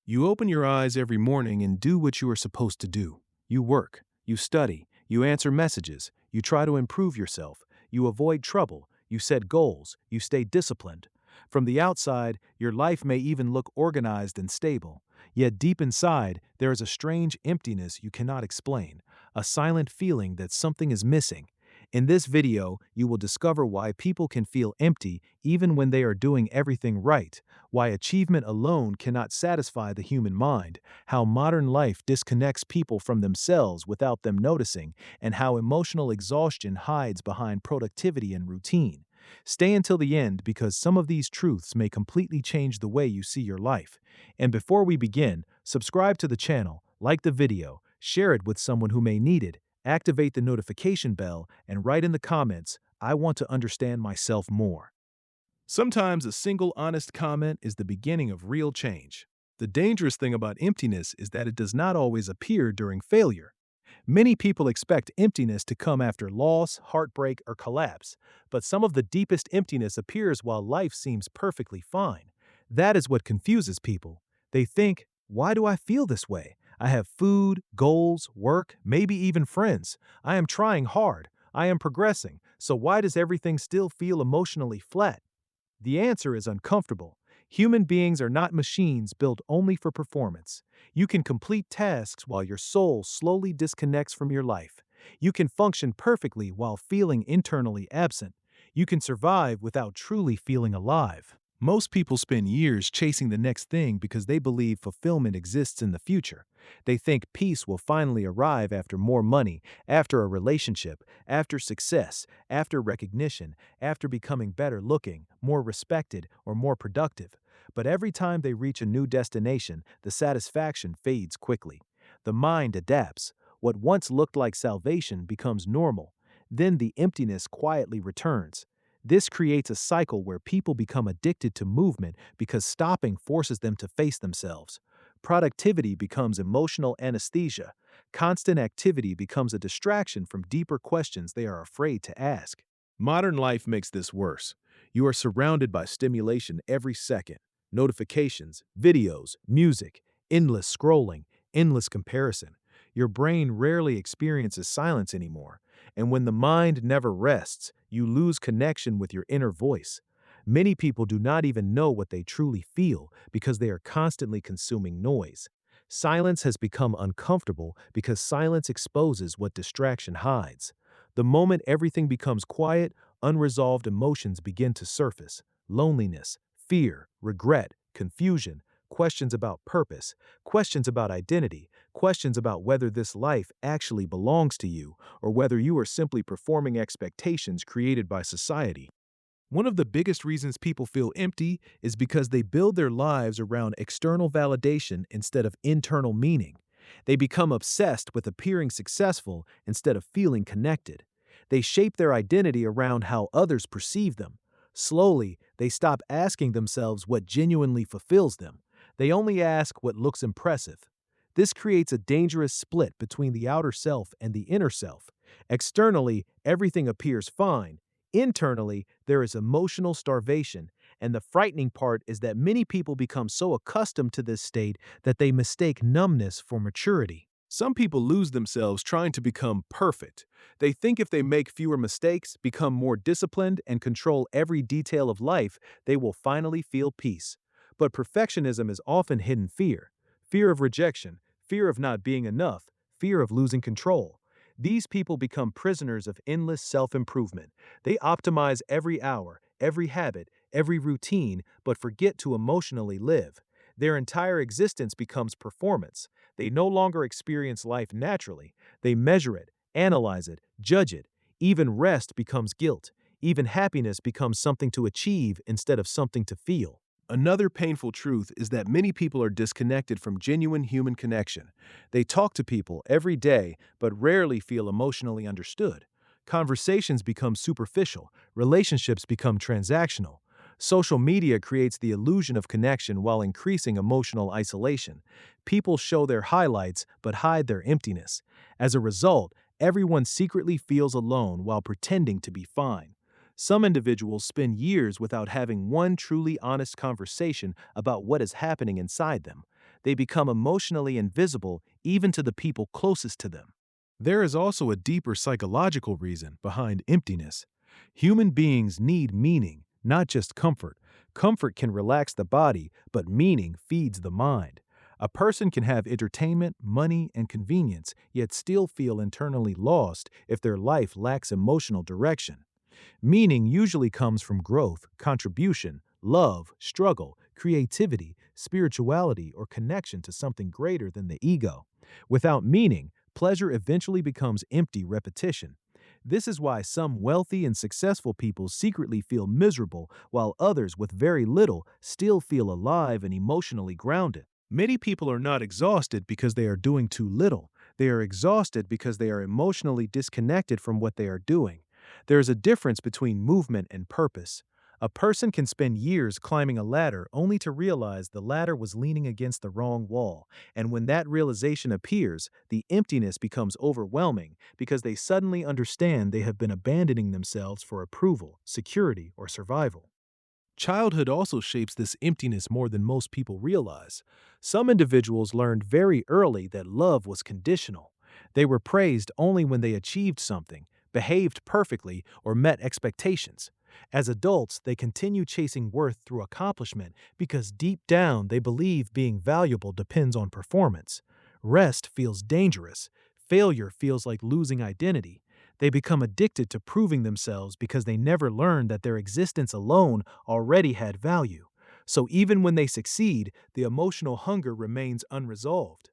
You open your eyes every morning and do what you are supposed to do. You work, you study, you answer messages, you try to improve yourself, you avoid trouble, you set goals, you stay disciplined. From the outside, your life may even look organized and stable. Yet deep inside, there is a strange emptiness you cannot explain, a silent feeling that something is missing. In this video, you will discover why people can feel empty even when they are doing everything right, why achievement alone cannot satisfy the human mind, how modern life disconnects people from themselves without them noticing, and how emotional exhaustion hides behind productivity and routine. Stay until the end because some of these truths may completely change the way you see your life. And before we begin, subscribe to the channel, like the video, share it with someone who may need it, activate the notification bell, and write in the comments, "I want to understand myself more." Sometimes a single honest comment is the beginning of real change. The dangerous thing about emptiness is that it does not always appear during failure. Many people expect emptiness to come after loss, heartbreak, or collapse, but some of the deepest emptiness appears while life seems perfectly fine. That is what confuses people. They think, why do I feel this way? I have food, goals, work, maybe even friends. I am trying hard. I am progressing. So why does everything still feel emotionally flat? The answer is uncomfortable. Human beings are not machines built only for performance. You can complete tasks while your soul slowly disconnects from your life. You can function perfectly while feeling internally absent. You can survive without truly feeling alive. Most people spend years chasing the next thing because they believe fulfillment exists in the future. They think peace will finally arrive after more money, after a relationship, after success, after recognition, after becoming better looking, more respected, or more productive. But every time they reach a new destination, the satisfaction fades quickly. The mind adapts. What once looked like salvation becomes normal. Then the emptiness quietly returns. This creates a cycle where people become addicted to movement because stopping forces them to face themselves. Productivity becomes emotional anesthesia. Constant activity becomes a distraction from deeper questions they are afraid to ask. Modern life makes this worse. You are surrounded by stimulation every second: notifications, videos, music, endless scrolling, endless comparison. Your brain rarely experiences silence anymore. And when the mind never rests, you lose connection with your inner voice. Many people do not even know what they truly feel because they are constantly consuming noise. Silence has become uncomfortable because silence exposes what distraction hides. The moment everything becomes quiet, unresolved emotions begin to surface: loneliness, fear, regret, confusion, questions about purpose, questions about identity, questions about whether this life actually belongs to you or whether you are simply performing expectations created by society. One of the biggest reasons people feel empty is because they build their lives around external validation instead of internal meaning. They become obsessed with appearing successful instead of feeling connected. They shape their identity around how others perceive them. Slowly, they stop asking themselves what genuinely fulfills them. They only ask what looks impressive. This creates a dangerous split between the outer self and the inner self. Externally, everything appears fine. Internally, there is emotional starvation, and the frightening part is that many people become so accustomed to this state that they mistake numbness for maturity. Some people lose themselves trying to become perfect. They think if they make fewer mistakes, become more disciplined, and control every detail of life, they will finally feel peace. But perfectionism is often hidden fear: fear of rejection, fear of not being enough, fear of losing control. These people become prisoners of endless self improvement. They optimize every hour, every habit, every routine, but forget to emotionally live. Their entire existence becomes performance. They no longer experience life naturally. They measure it, analyze it, judge it. Even rest becomes guilt. Even happiness becomes something to achieve instead of something to feel. Another painful truth is that many people are disconnected from genuine human connection. They talk to people every day, but rarely feel emotionally understood. Conversations become superficial, relationships become transactional. Social media creates the illusion of connection while increasing emotional isolation. People show their highlights but hide their emptiness. As a result, everyone secretly feels alone while pretending to be fine. Some individuals spend years without having one truly honest conversation about what is happening inside them. They become emotionally invisible even to the people closest to them. There is also a deeper psychological reason behind emptiness. Human beings need meaning, not just comfort. Comfort can relax the body, but meaning feeds the mind. A person can have entertainment, money, and convenience, yet still feel internally lost if their life lacks emotional direction. Meaning usually comes from growth, contribution, love, struggle, creativity, spirituality, or connection to something greater than the ego. Without meaning, pleasure eventually becomes empty repetition. This is why some wealthy and successful people secretly feel miserable, while others with very little still feel alive and emotionally grounded. Many people are not exhausted because they are doing too little. They are exhausted because they are emotionally disconnected from what they are doing. There is a difference between movement and purpose. A person can spend years climbing a ladder only to realize the ladder was leaning against the wrong wall, and when that realization appears, the emptiness becomes overwhelming because they suddenly understand they have been abandoning themselves for approval, security, or survival. Childhood also shapes this emptiness more than most people realize. Some individuals learned very early that love was conditional. They were praised only when they achieved something, behaved perfectly, or met expectations. As adults, they continue chasing worth through accomplishment because deep down they believe being valuable depends on performance. Rest feels dangerous. Failure feels like losing identity. They become addicted to proving themselves because they never learned that their existence alone already had value. So even when they succeed, the emotional hunger remains unresolved.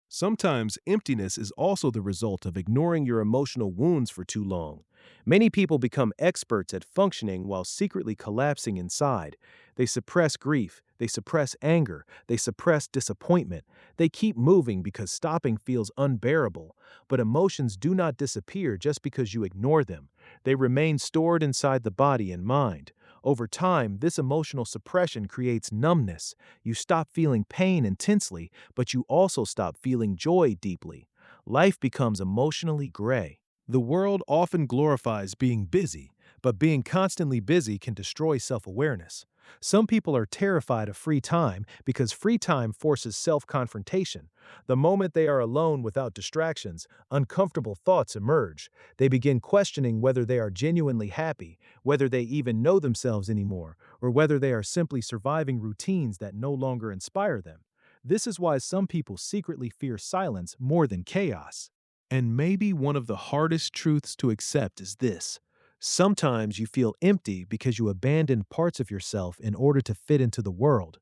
Sometimes emptiness is also the result of ignoring your emotional wounds for too long. Many people become experts at functioning while secretly collapsing inside. They suppress grief, they suppress anger, they suppress disappointment. They keep moving because stopping feels unbearable. But emotions do not disappear just because you ignore them. They remain stored inside the body and mind. Over time, this emotional suppression creates numbness. You stop feeling pain intensely, but you also stop feeling joy deeply. Life becomes emotionally gray. The world often glorifies being busy, but being constantly busy can destroy self-awareness. Some people are terrified of free time because free time forces self-confrontation. The moment they are alone without distractions, uncomfortable thoughts emerge. They begin questioning whether they are genuinely happy, whether they even know themselves anymore, or whether they are simply surviving routines that no longer inspire them. This is why some people secretly fear silence more than chaos. And maybe one of the hardest truths to accept is this. Sometimes you feel empty because you abandoned parts of yourself in order to fit into the world.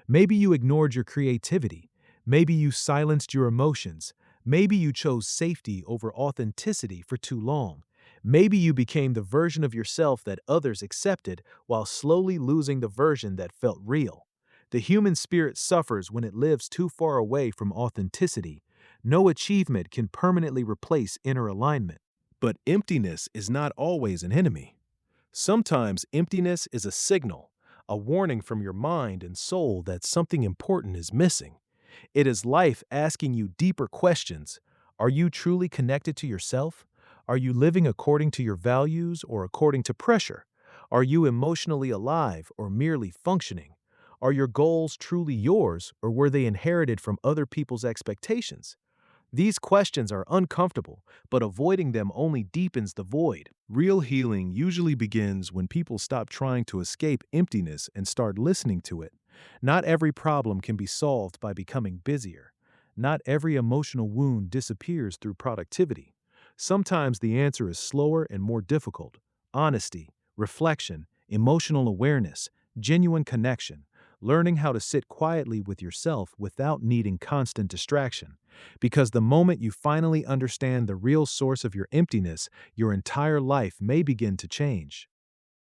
Maybe you ignored your creativity. Maybe you silenced your emotions. Maybe you chose safety over authenticity for too long. Maybe you became the version of yourself that others accepted while slowly losing the version that felt real. The human spirit suffers when it lives too far away from authenticity. No achievement can permanently replace inner alignment. But emptiness is not always an enemy. Sometimes emptiness is a signal, a warning from your mind and soul that something important is missing. It is life asking you deeper questions. Are you truly connected to yourself? Are you living according to your values or according to pressure? Are you emotionally alive or merely functioning? Are your goals truly yours or were they inherited from other people's expectations? These questions are uncomfortable, but avoiding them only deepens the void. Real healing usually begins when people stop trying to escape emptiness and start listening to it. Not every problem can be solved by becoming busier. Not every emotional wound disappears through productivity. Sometimes the answer is slower and more difficult. Honesty, reflection, emotional awareness, genuine connection, learning how to sit quietly with yourself without needing constant distraction. Because the moment you finally understand the real source of your emptiness, your entire life may begin to change.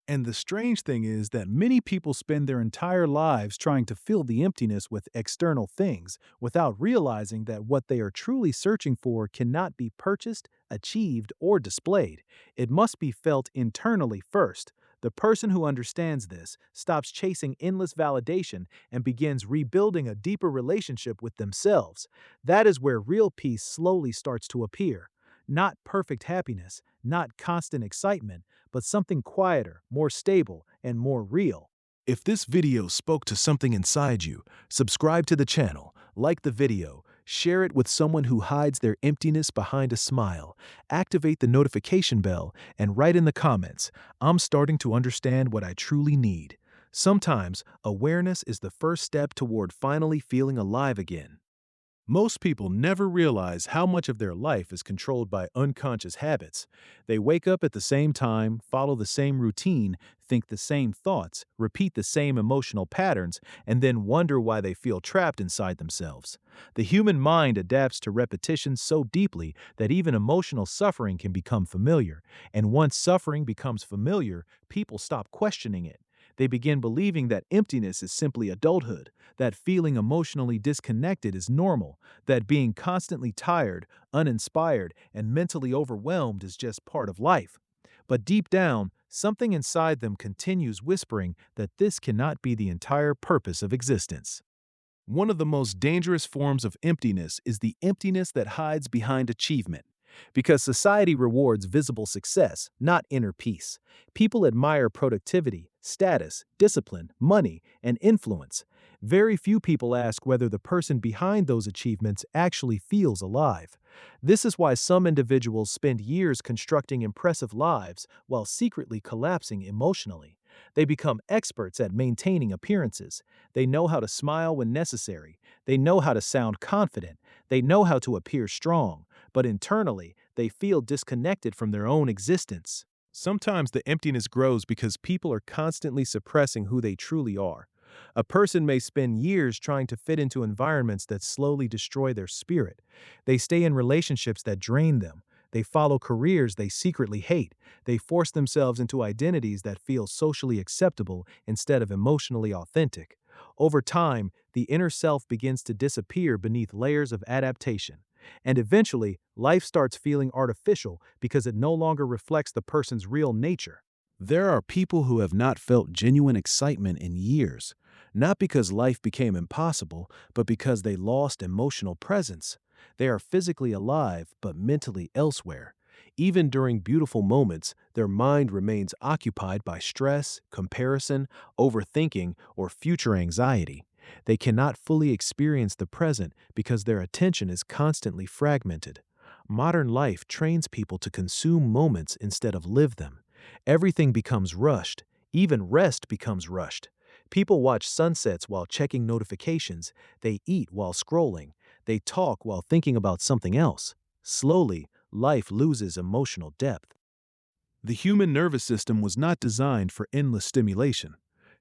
And the strange thing is that many people spend their entire lives trying to fill the emptiness with external things without realizing that what they are truly searching for cannot be purchased, achieved, or displayed. It must be felt internally first. The person who understands this stops chasing endless validation and begins rebuilding a deeper relationship with themselves. That is where real peace slowly starts to appear. Not perfect happiness, not constant excitement, but something quieter, more stable, and more real. If this video spoke to something inside you, subscribe to the channel, Like the video, share it with someone who hides their emptiness behind a smile, activate the notification bell, and write in the comments, "I'm starting to understand what I truly need." Sometimes, awareness is the first step toward finally feeling alive again. Most people never realize how much of their life is controlled by unconscious habits. They wake up at the same time, follow the same routine, think the same thoughts, repeat the same emotional patterns, and then wonder why they feel trapped inside themselves. The human mind adapts to repetition so deeply that even emotional suffering can become familiar. And once suffering becomes familiar, people stop questioning it. They begin believing that emptiness is simply adulthood, that feeling emotionally disconnected is normal, that being constantly tired, uninspired, and mentally overwhelmed is just part of life. But deep down, something inside them continues whispering that this cannot be the entire purpose of existence. One of the most dangerous forms of emptiness is the emptiness that hides behind achievement. Because society rewards visible success, not inner peace. People admire productivity, status, discipline, money, and influence. Very few people ask whether the person behind those achievements actually feels alive. This is why some individuals spend years constructing impressive lives while secretly collapsing emotionally. They become experts at maintaining appearances. They know how to smile when necessary. They know how to sound confident. They know how to appear strong, but internally, they feel disconnected from their own existence. Sometimes the emptiness grows because people are constantly suppressing who they truly are. A person may spend years trying to fit into environments that slowly destroy their spirit. They stay in relationships that drain them. They follow careers they secretly hate. They force themselves into identities that feel socially acceptable instead of emotionally authentic. Over time, the inner self begins to disappear beneath layers of adaptation. And eventually, life starts feeling artificial because it no longer reflects the person's real nature. There are people who have not felt genuine excitement in years, not because life became impossible, but because they lost emotional presence. They are physically alive, but mentally elsewhere. Even during beautiful moments, their mind remains occupied by stress, comparison, overthinking, or future anxiety. They cannot fully experience the present because their attention is constantly fragmented. Modern life trains people to consume moments instead of live them. Everything becomes rushed. Even rest becomes rushed. People watch sunsets while checking notifications. They eat while scrolling. They talk while thinking about something else. Slowly, life loses emotional depth. The human nervous system was not designed for endless stimulation.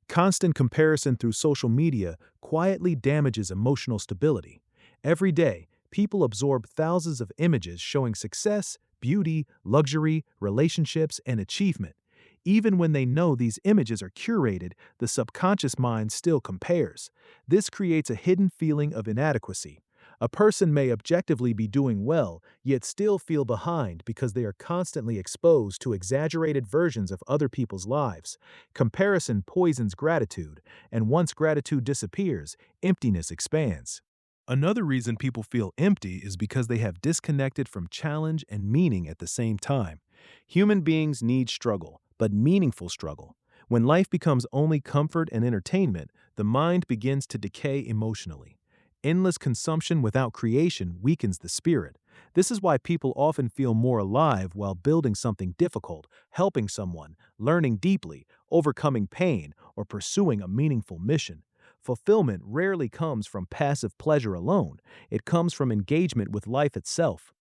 Constant comparison through social media quietly damages emotional stability. Every day, people absorb thousands of images showing success, beauty, luxury, relationships, and achievement. Even when they know these images are curated, the subconscious mind still compares. This creates a hidden feeling of inadequacy. A person may objectively be doing well, yet still feel behind because they are constantly exposed to exaggerated versions of other people's lives. Comparison poisons gratitude, and once gratitude disappears, emptiness expands. Another reason people feel empty is because they have disconnected from challenge and meaning at the same time. Human beings need struggle, but meaningful struggle. When life becomes only comfort and entertainment, the mind begins to decay emotionally. Endless consumption without creation weakens the spirit. This is why people often feel more alive while building something difficult, helping someone, learning deeply, overcoming pain, or pursuing a meaningful mission. Fulfillment rarely comes from passive pleasure alone, it comes from engagement with life itself.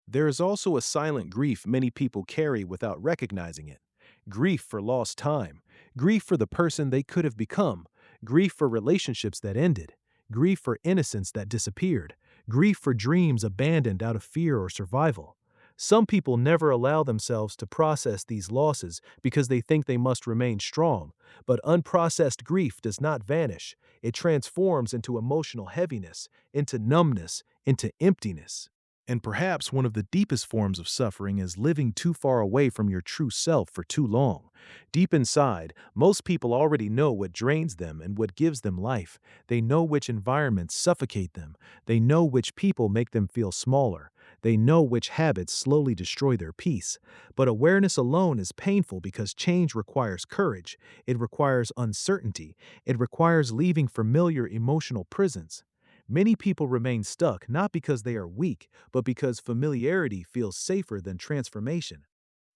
There is also a silent grief many people carry without recognizing it. Grief for lost time, grief for the person they could have become, grief for relationships that ended, grief for innocence that disappeared, grief for dreams abandoned out of fear or survival. Some people never allow themselves to process these losses because they think they must remain strong, but unprocessed grief does not vanish. It transforms into emotional heaviness, into numbness, into emptiness. And perhaps one of the deepest forms of suffering is living too far away from your true self for too long. Deep inside, most people already know what drains them and what gives them life. They know which environments suffocate them. They know which people make them feel smaller. They know which habits slowly destroy their peace. But awareness alone is painful because change requires courage. It requires uncertainty. It requires leaving familiar emotional prisons. Many people remain stuck not because they are weak, but because familiarity feels safer than transformation.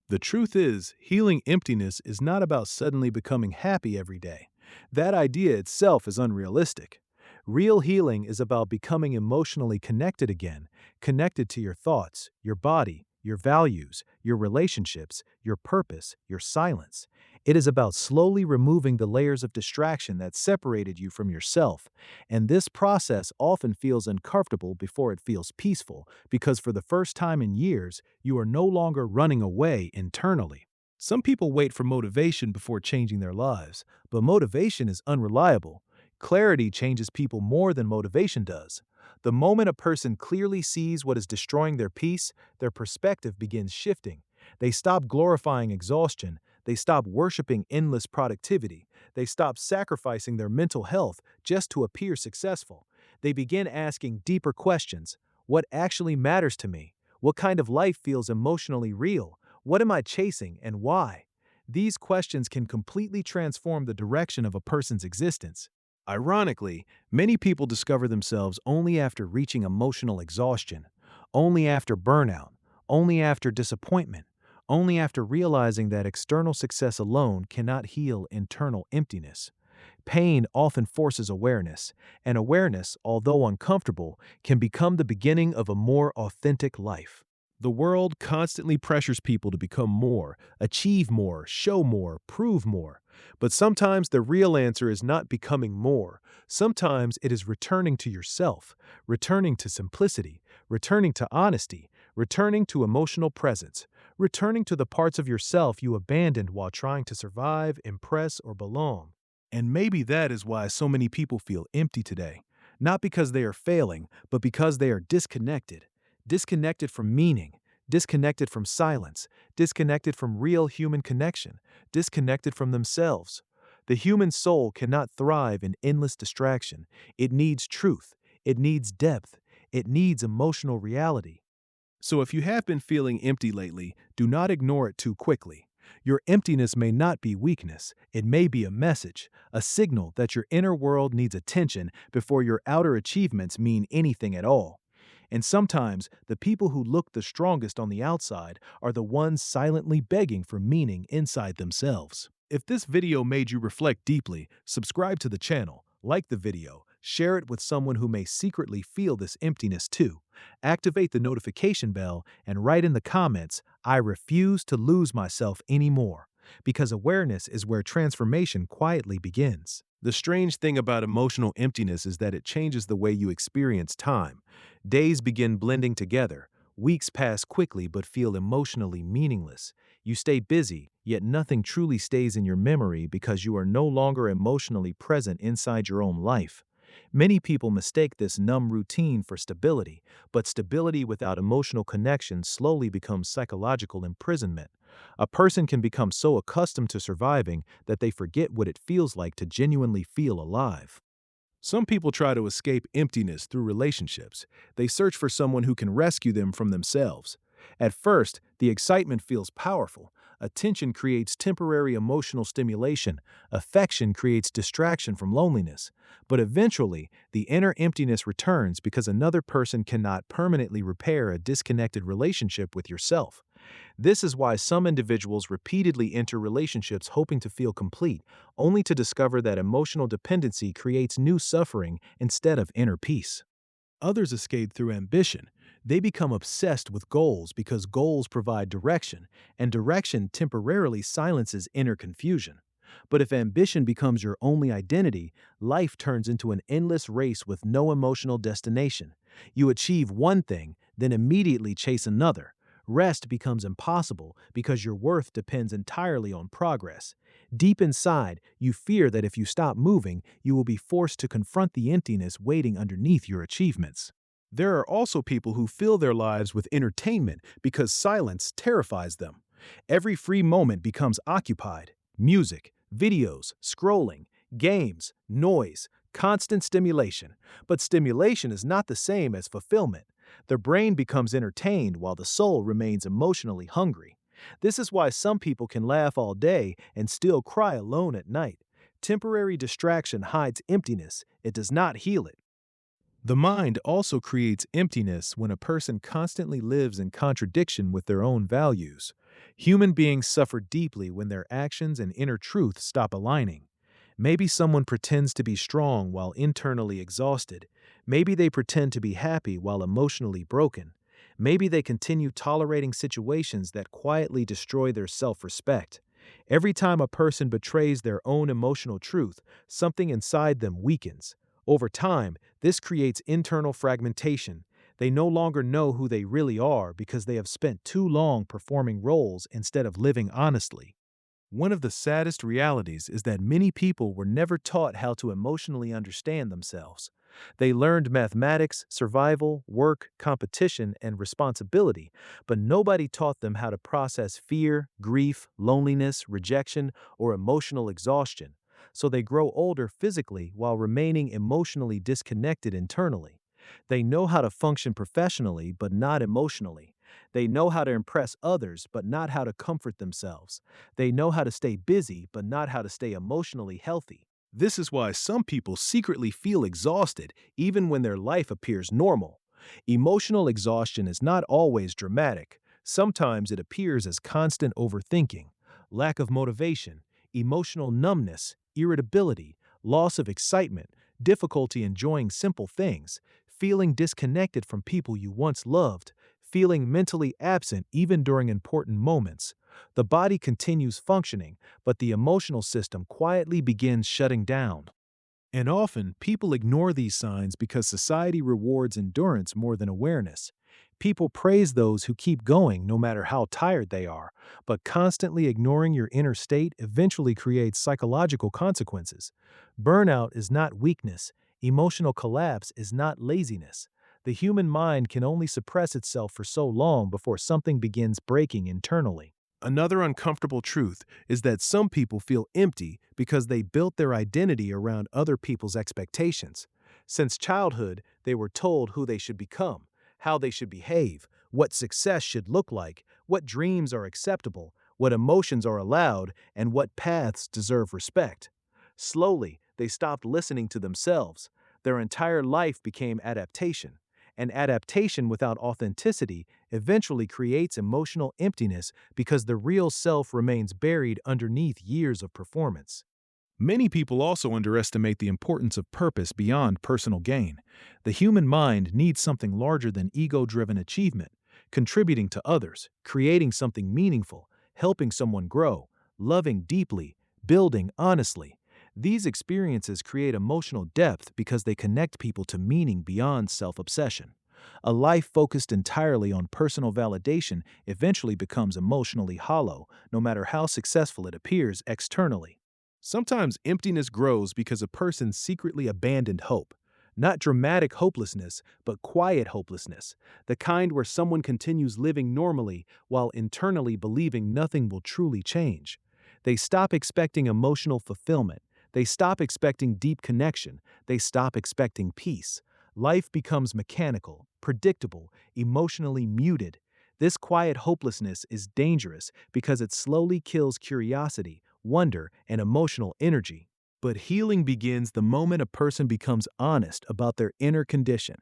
The truth is, healing emptiness is not about suddenly becoming happy every day. That idea itself is unrealistic. Real healing is about becoming emotionally connected again, connected to your thoughts, your body, your values, your relationships, your purpose, your silence. It is about slowly removing the layers of distraction that separated you from yourself. And this process often feels uncomfortable before it feels peaceful, because for the first time in years, you are no longer running away internally. Some people wait for motivation before changing their lives, but motivation is unreliable. Clarity changes people more than motivation does. The moment a person clearly sees what is destroying their peace, their perspective begins shifting. They stop glorifying exhaustion. They stop worshiping endless productivity. They stop sacrificing their mental health just to appear successful. They begin asking deeper questions. What actually matters to me? What kind of life feels emotionally real? What am I chasing and why? These questions can completely transform the direction of a person's existence. Ironically, many people discover themselves only after reaching emotional exhaustion, only after burnout, only after disappointment, only after realizing that external success alone cannot heal internal emptiness. Pain often forces awareness, and awareness, although uncomfortable, can become the beginning of a more authentic life. The world constantly pressures people to become more, achieve more, show more, prove more. But sometimes the real answer is not becoming more. Sometimes it is returning to yourself, returning to simplicity, returning to honesty, returning to emotional presence, returning to the parts of yourself you abandoned while trying to survive, impress, or belong. And maybe that is why so many people feel empty today. Not because they are failing, but because they are disconnected. Disconnected from meaning, disconnected from silence, disconnected from real human connection, disconnected from themselves. The human soul cannot thrive in endless distraction. It needs truth, it needs depth, it needs emotional reality. So if you have been feeling empty lately, do not ignore it too quickly. Your emptiness may not be weakness, it may be a message, a signal that your inner world needs attention before your outer achievements mean anything at all. And sometimes, the people who look the strongest on the outside are the ones silently begging for meaning inside themselves. If this video made you reflect deeply, subscribe to the channel, like the video, share it with someone who may secretly feel this emptiness too. Activate the notification bell and write in the comments, "I refuse to lose myself anymore." Because awareness is where transformation quietly begins. The strange thing about emotional emptiness is that it changes the way you experience time. Days begin blending together. Weeks pass quickly but feel emotionally meaningless. You stay busy, yet nothing truly stays in your memory because you are no longer emotionally present inside your own life. Many people mistake this numb routine for stability, but stability without emotional connection slowly becomes psychological imprisonment. A person can become so accustomed to surviving that they forget what it feels like to genuinely feel alive. Some people try to escape emptiness through relationships. They search for someone who can rescue them from themselves. At first, the excitement feels powerful. Attention creates temporary emotional stimulation. Affection creates distraction from loneliness. But eventually, the inner emptiness returns because another person cannot permanently repair a disconnected relationship with yourself. This is why some individuals repeatedly enter relationships hoping to feel complete, only to discover that emotional dependency creates new suffering instead of inner peace. Others escape through ambition. They become obsessed with goals because goals provide direction, and direction temporarily silences inner confusion. But if ambition becomes your only identity, life turns into an endless race with no emotional destination. You achieve one thing, then immediately chase another. Rest becomes impossible because your worth depends entirely on progress. Deep inside, you fear that if you stop moving, you will be forced to confront the emptiness waiting underneath your achievements. There are also people who fill their lives with entertainment because silence terrifies them. Every free moment becomes occupied. Music, videos, scrolling, games, noise, constant stimulation. But stimulation is not the same as fulfillment. The brain becomes entertained while the soul remains emotionally hungry. This is why some people can laugh all day and still cry alone at night. Temporary distraction hides emptiness, it does not heal it. The mind also creates emptiness when a person constantly lives in contradiction with their own values. Human beings suffer deeply when their actions and inner truth stop aligning. Maybe someone pretends to be strong while internally exhausted. Maybe they pretend to be happy while emotionally broken. Maybe they continue tolerating situations that quietly destroy their self-respect. Every time a person betrays their own emotional truth, something inside them weakens. Over time, this creates internal fragmentation. They no longer know who they really are because they have spent too long performing roles instead of living honestly. One of the saddest realities is that many people were never taught how to emotionally understand themselves. They learned mathematics, survival, work, competition, and responsibility, but nobody taught them how to process fear, grief, loneliness, rejection, or emotional exhaustion. So they grow older physically while remaining emotionally disconnected internally. They know how to function professionally, but not emotionally. They know how to impress others, but not how to comfort themselves. They know how to stay busy, but not how to stay emotionally healthy. This is why some people secretly feel exhausted even when their life appears normal. Emotional exhaustion is not always dramatic. Sometimes it appears as constant overthinking, lack of motivation, emotional numbness, irritability, loss of excitement, difficulty enjoying simple things, feeling disconnected from people you once loved, feeling mentally absent even during important moments. The body continues functioning, but the emotional system quietly begins shutting down. And often, people ignore these signs because society rewards endurance more than awareness. People praise those who keep going no matter how tired they are, but constantly ignoring your inner state eventually creates psychological consequences. Burnout is not weakness, emotional collapse is not laziness. The human mind can only suppress itself for so long before something begins breaking internally. Another uncomfortable truth is that some people feel empty because they built their identity around other people's expectations. Since childhood, they were told who they should become, how they should behave, what success should look like, what dreams are acceptable, what emotions are allowed, and what paths deserve respect. Slowly, they stopped listening to themselves. Their entire life became adaptation. And adaptation without authenticity eventually creates emotional emptiness because the real self remains buried underneath years of performance. Many people also underestimate the importance of purpose beyond personal gain. The human mind needs something larger than ego-driven achievement, contributing to others, creating something meaningful, helping someone grow, loving deeply, building honestly. These experiences create emotional depth because they connect people to meaning beyond self-obsession. A life focused entirely on personal validation eventually becomes emotionally hollow, no matter how successful it appears externally. Sometimes emptiness grows because a person secretly abandoned hope. Not dramatic hopelessness, but quiet hopelessness, the kind where someone continues living normally while internally believing nothing will truly change. They stop expecting emotional fulfillment. They stop expecting deep connection. They stop expecting peace. Life becomes mechanical, predictable, emotionally muted. This quiet hopelessness is dangerous because it slowly kills curiosity, wonder, and emotional energy. But healing begins the moment a person becomes honest about their inner condition.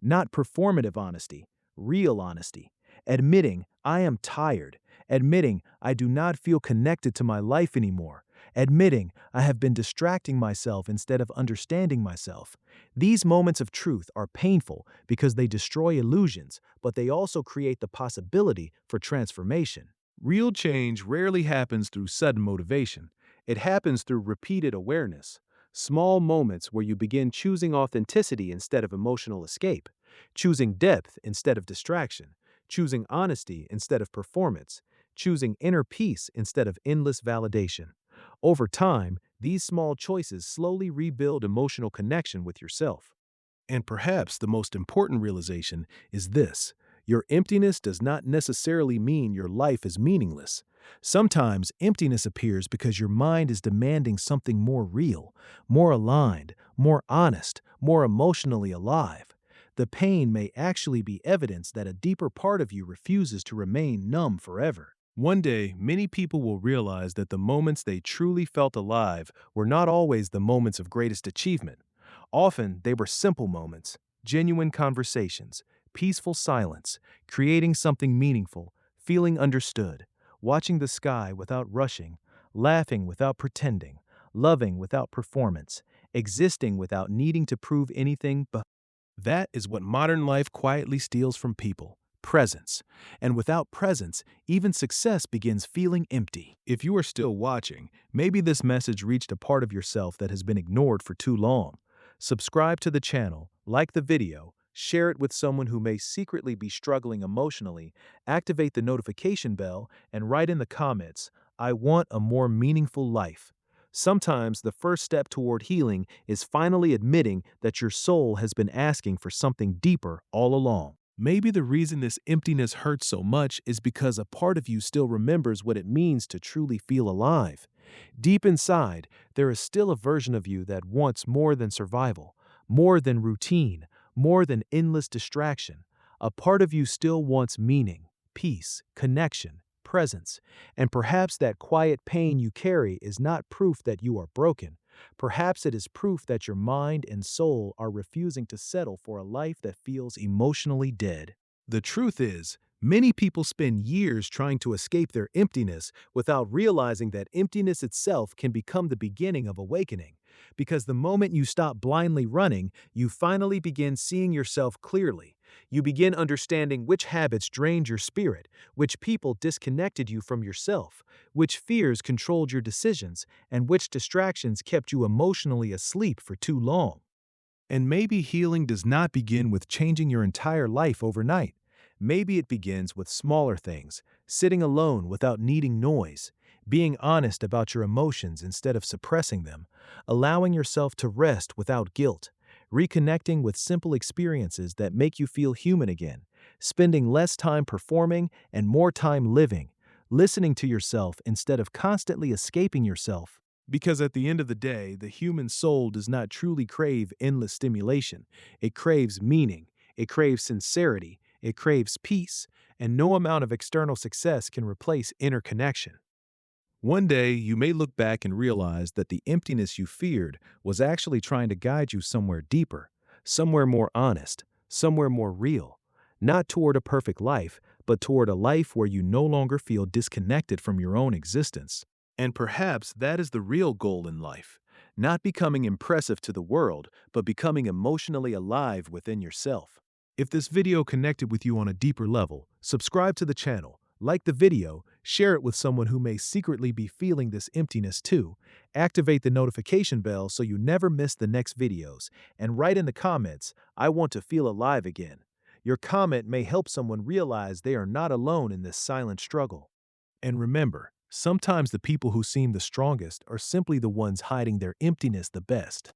Not performative honesty, real honesty. Admitting, I am tired. Admitting, I do not feel connected to my life anymore. Admitting, I have been distracting myself instead of understanding myself. These moments of truth are painful because they destroy illusions, but they also create the possibility for transformation. Real change rarely happens through sudden motivation. It happens through repeated awareness. Small moments where you begin choosing authenticity instead of emotional escape, choosing depth instead of distraction, choosing honesty instead of performance, choosing inner peace instead of endless validation. Over time, these small choices slowly rebuild emotional connection with yourself. And perhaps the most important realization is this: your emptiness does not necessarily mean your life is meaningless. Sometimes emptiness appears because your mind is demanding something more real, more aligned, more honest, more emotionally alive. The pain may actually be evidence that a deeper part of you refuses to remain numb forever. One day, many people will realize that the moments they truly felt alive were not always the moments of greatest achievement. Often, they were simple moments. genuine conversations, peaceful silence, creating something meaningful, feeling understood, watching the sky without rushing, laughing without pretending, loving without performance, existing without needing to prove anything but. That is what modern life quietly steals from people: presence. And without presence, even success begins feeling empty. If you are still watching, maybe this message reached a part of yourself that has been ignored for too long. Subscribe to the channel, like the video, share it with someone who may secretly be struggling emotionally, activate the notification bell, and write in the comments, "I want a more meaningful life." Sometimes the first step toward healing is finally admitting that your soul has been asking for something deeper all along. Maybe the reason this emptiness hurts so much is because a part of you still remembers what it means to truly feel alive. Deep inside, there is still a version of you that wants more than survival, more than routine, more than endless distraction. A part of you still wants meaning, peace, connection, presence, and perhaps that quiet pain you carry is not proof that you are broken. Perhaps it is proof that your mind and soul are refusing to settle for a life that feels emotionally dead. The truth is, many people spend years trying to escape their emptiness without realizing that emptiness itself can become the beginning of awakening. Because the moment you stop blindly running, you finally begin seeing yourself clearly. You begin understanding which habits drained your spirit, which people disconnected you from yourself, which fears controlled your decisions, and which distractions kept you emotionally asleep for too long. And maybe healing does not begin with changing your entire life overnight. Maybe it begins with smaller things: sitting alone without needing noise, being honest about your emotions instead of suppressing them, allowing yourself to rest without guilt, reconnecting with simple experiences that make you feel human again, spending less time performing and more time living, listening to yourself instead of constantly escaping yourself. Because at the end of the day, the human soul does not truly crave endless stimulation. It craves meaning, it craves sincerity, it craves peace, and no amount of external success can replace inner connection. One day, you may look back and realize that the emptiness you feared was actually trying to guide you somewhere deeper, somewhere more honest, somewhere more real. Not toward a perfect life, but toward a life where you no longer feel disconnected from your own existence. And perhaps that is the real goal in life: not becoming impressive to the world, but becoming emotionally alive within yourself. If this video connected with you on a deeper level, subscribe to the channel, like the video, share it with someone who may secretly be feeling this emptiness too, activate the notification bell so you never miss the next videos, and write in the comments, "I want to feel alive again." Your comment may help someone realize they are not alone in this silent struggle. And remember, sometimes the people who seem the strongest are simply the ones hiding their emptiness the best.